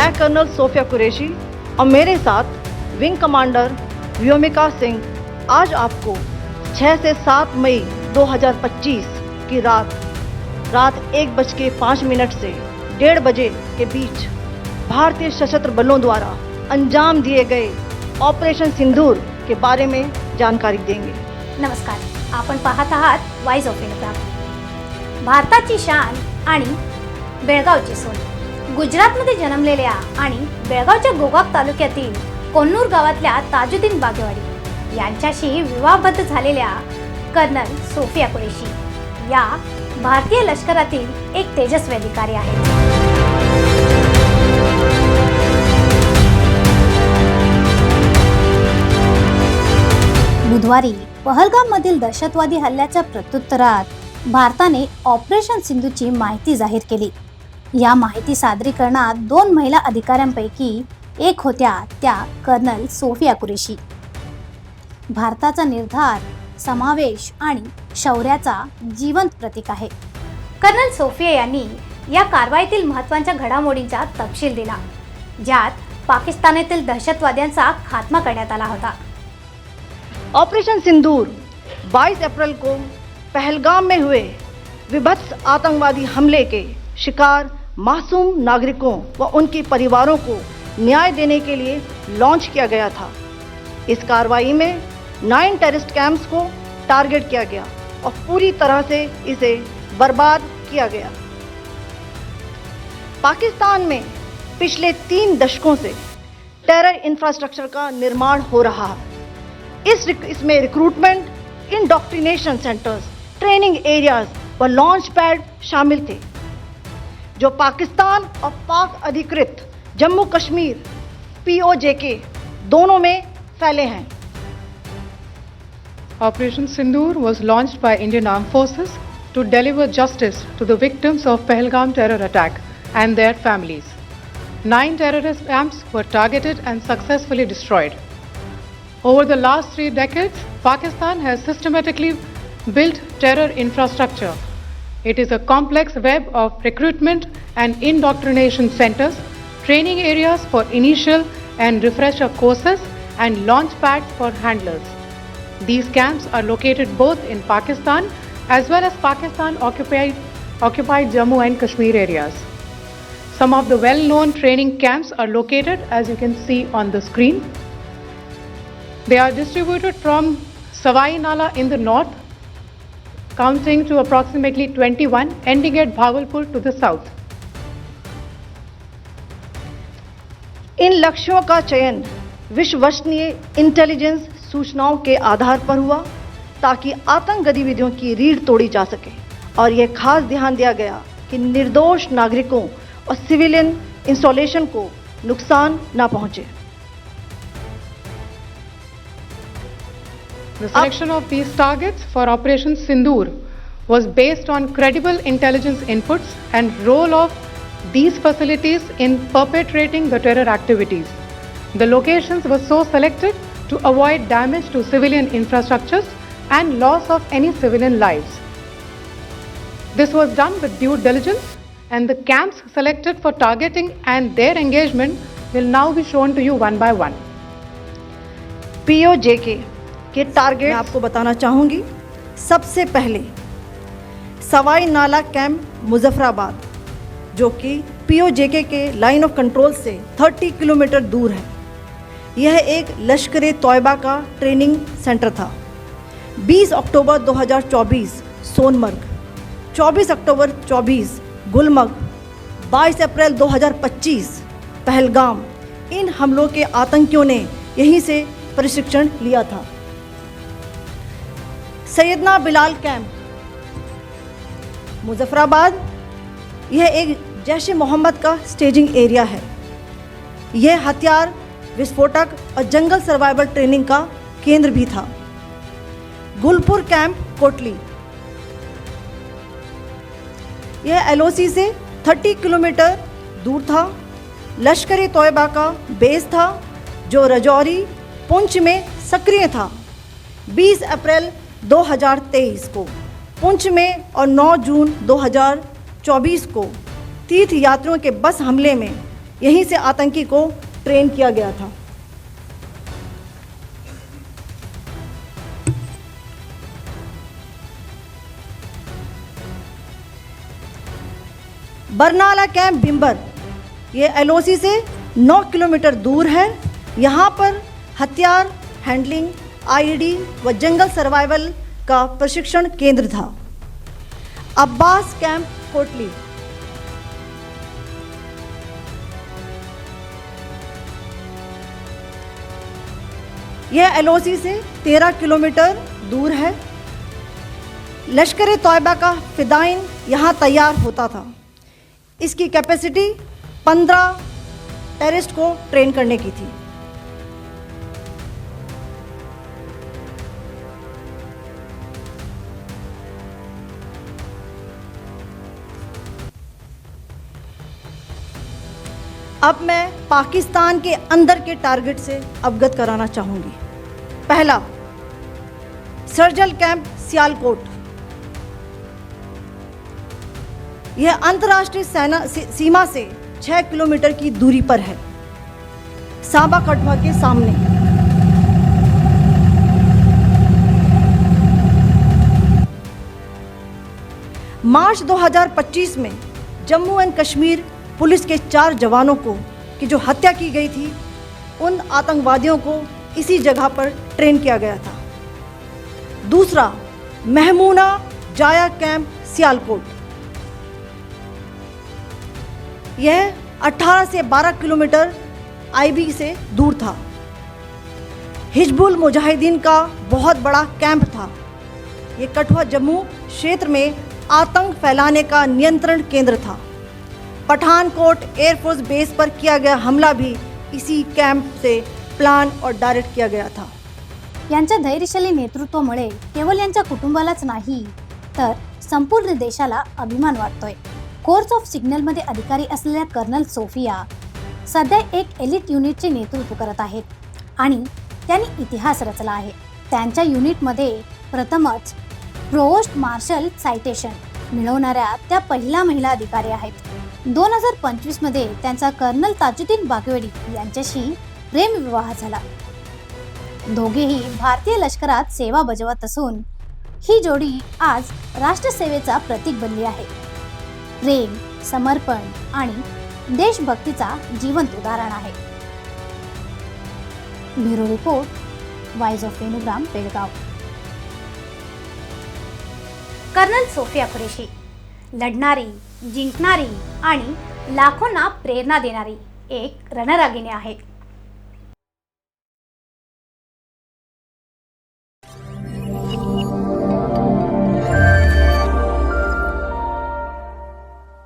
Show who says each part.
Speaker 1: मैं colonel Sophia Qureshi और मेरे साथ विंग कमांडर व्योमिका सिंह आज आपको 6 से 7 मई 2025 की रात 1:05 से 1:30 बजे के बीच भारतीय सशस्त्र बलों द्वारा अंजाम दिए गए ऑपरेशन सिंदूर के बारे में जानकारी देंगे।
Speaker 2: नमस्कार, आपण पाहत आहात वॉइस ऑफ इंडिया। भारताची शान आणि बेळगावची सोन। गुजरातमध्ये जन्मलेल्या आणि बेळगावच्या गोगाक तालुक्यातील कोन्नूर गावातल्या ताजुद्दीन बागेवाडी यांच्याशी विवाहबद्ध झालेल्या कर्नल सोफिया कुरैशी या भारतीय लष्करातील एक तेजस्वी अधिकारी आहेत। बुधवारी पहलगाममधील दहशतवादी हल्ल्याच्या प्रत्युत्तरात भारताने ऑपरेशन सिंधूची माहिती जाहीर केली। या माहिती सादरीकरणात 2 महिला अधिकाऱ्यांपैकी एक होत्या त्या कर्नल सोफिया कुरैशी। भारताचा निर्धार, समावेश आणि शौर्याचा जिवंत प्रतीक आहे। कर्नल सोफिया यांनी या कारवाईतील महत्त्वाच्या घडामोडींचा तपशील दिला, ज्यात पाकिस्तानातील दहशतवाद्यांचा खात्मा करण्यात आला होता।
Speaker 1: ऑपरेशन सिंदूर 22 अप्रैल को पहलगाम में हुए विभत्स आतंकवादी हमले के शिकार मासूम नागरिकों व उनके परिवारों को न्याय देने के लिए लॉन्च किया गया था। इस कार्रवाई में 9 टेररिस्ट कैंप्स को टारगेट किया गया और पूरी तरह से इसे बर्बाद किया गया। पाकिस्तान में पिछले 3 दशकों से टेरर इंफ्रास्ट्रक्चर का निर्माण हो रहा है। इसमें recruitment, indoctrination centres, training areas व लॉन्च पैड शामिल थे, जो पाकिस्तान और पाक अधिकृत जम्मू कश्मीर POJK दोनों में फैले हैं।
Speaker 3: Operation Sindoor was launched by Indian Armed Forces to deliver justice to the victims of Pahalgam terror attack and their families. 9 terrorist camps were targeted and successfully destroyed. Over the last 3 decades, Pakistan has systematically built terror infrastructure. It is a complex web of recruitment and indoctrination centers, training areas for initial and refresher courses, and launch pads for handlers. These camps are located both in Pakistan as well as Pakistan occupied Jammu and Kashmir areas. Some of the well-known training camps are located, as you can see on the screen. They are distributed from Savai Nala in the north, counting to approximately 21, ending at Bhagalpur to the south.
Speaker 1: इन लक्ष्यों का चयन विश्वसनीय intelligence सूचनाओं के आधार पर हुआ, ताकि आतंक गतिविधियों की रीढ़ तोड़ी जा सके, और यह खास ध्यान दिया गया कि निर्दोष नागरिकों और सिविलियन इंस्टॉलेशन को नुकसान न पहुंचे।
Speaker 3: The selection of these targets for Operation Sindoor was based on credible intelligence inputs and role of these facilities in perpetrating the terror activities. The locations were so selected to avoid damage to civilian infrastructures and loss of any civilian lives. This was done with due diligence, and the camps selected for targeting and their engagement will now be shown to you one by one.
Speaker 1: POJK के target आपको बताना चाहूँगी। सबसे पहले सवाई नाला camp Muzaffarabad, जो कि POJK के लाइन ऑफ कंट्रोल से 30 किलोमीटर दूर है। यह एक लश्कर तोयबा का ट्रेनिंग सेंटर था। 20 अक्टूबर 2024 सोनमर्ग, 24 अक्टूबर 24 गुलमर्ग, 22 अप्रैल 2025 पहलगाम, इन हमलों के आतंकियों ने यहीं से प्रशिक्षण लिया था। सैयदना बिलाल कैंप मुजफ्फराबाद, यह एक जैश मोहम्मद का स्टेजिंग एरिया है। यह हथियार, विस्फोटक और जंगल सर्वाइवल ट्रेनिंग का केंद्र भी था। गुलपुर कैंप कोटली, यह LOC से 30 किलोमीटर दूर था। लश्कर तोयबा का बेस था, जो रजौरी, पुंछ में सक्रिय था। 20 अप्रैल 2023 को पुंछ में और 9 जून 2024 को तीर्थ यात्रियों के बस हमले में यहीं से आतंकी को ट्रेन किया गया था। बरनाला कैंप भिंबर, ये एलओसी से 9 किलोमीटर दूर है। यहाँ पर हथियार हैंडलिंग, आईईडी व जंगल सर्वाइवल का प्रशिक्षण केंद्र था। अब्बास कैंप कोटली, यह एलओसी से 13 किलोमीटर दूर है। लश्कर तोयबा का फिदाइन यहाँ तैयार होता था। इसकी कैपेसिटी 15 टेररिस्ट को ट्रेन करने की थी। अब मैं पाकिस्तान के अंदर के टारगेट से अवगत कराना चाहूँगी। पहला, सर्जल कैंप सियालकोट। यह अंतर्राष्ट्रीय सीमा से 6 किलोमीटर की दूरी पर है, सांबा कठवा के सामने। मार्च 2025 में जम्मू एंड कश्मीर पुलिस के 4 जवानों की जो हत्या की गई थी, उन आतंकवादियों को इसी जगह पर ट्रेन किया गया था। दूसरा, महमूना जाया कैंप सियालकोट। यह 18 से 12 किलोमीटर आईबी से दूर था। हिजबुल मुजाहिदीन का बहुत बड़ा कैंप था। ये कठुआ जम्मू क्षेत्र में आतंक फैलाने का नियंत्रण केंद्र था। पठानकोट एयरफोर्स बेस पर किया गया हमला भी इसी कैंप से प्लान और डायरेक्ट किया गया था।
Speaker 2: यांच्या धैर्यशाली नेतृत्वामुळे केवळ यांच्या कुटुंबालाच नाही तर संपूर्ण देशाला अभिमान वाटतोय। कोर्स ऑफ सिग्नलमध्ये अधिकारी असलेल्या कर्नल सोफिया सध्या एक एलिट युनिटचे नेतृत्व करत आहेत आणि त्यांनी इतिहास रचला आहे। त्यांच्या युनिटमध्ये प्रथमच प्रोवोस्ट मार्शल सायटेशन मिळवणाऱ्या त्या पहिल्या महिला अधिकारी आहेत। 2025 मध्ये त्यांचा कर्नल ताजुद्दीन बागवेडी यांच्याशी प्रेमविवाह झाला। दोघेही भारतीय लष्करात सेवा बजावत असून ही जोडी आज राष्ट्रसेवेचा प्रतीक बनली आहे। प्रेम, समर्पण आणि देशभक्तीचा जिवंत उदाहरण आहे। Bureau report, voice of Venugram, Belgaum. Colonel Sofiya Qureshi लढणारी, जिंकणारी आणि लाखोंना प्रेरणा देणारी एक रणरागिणी आहे।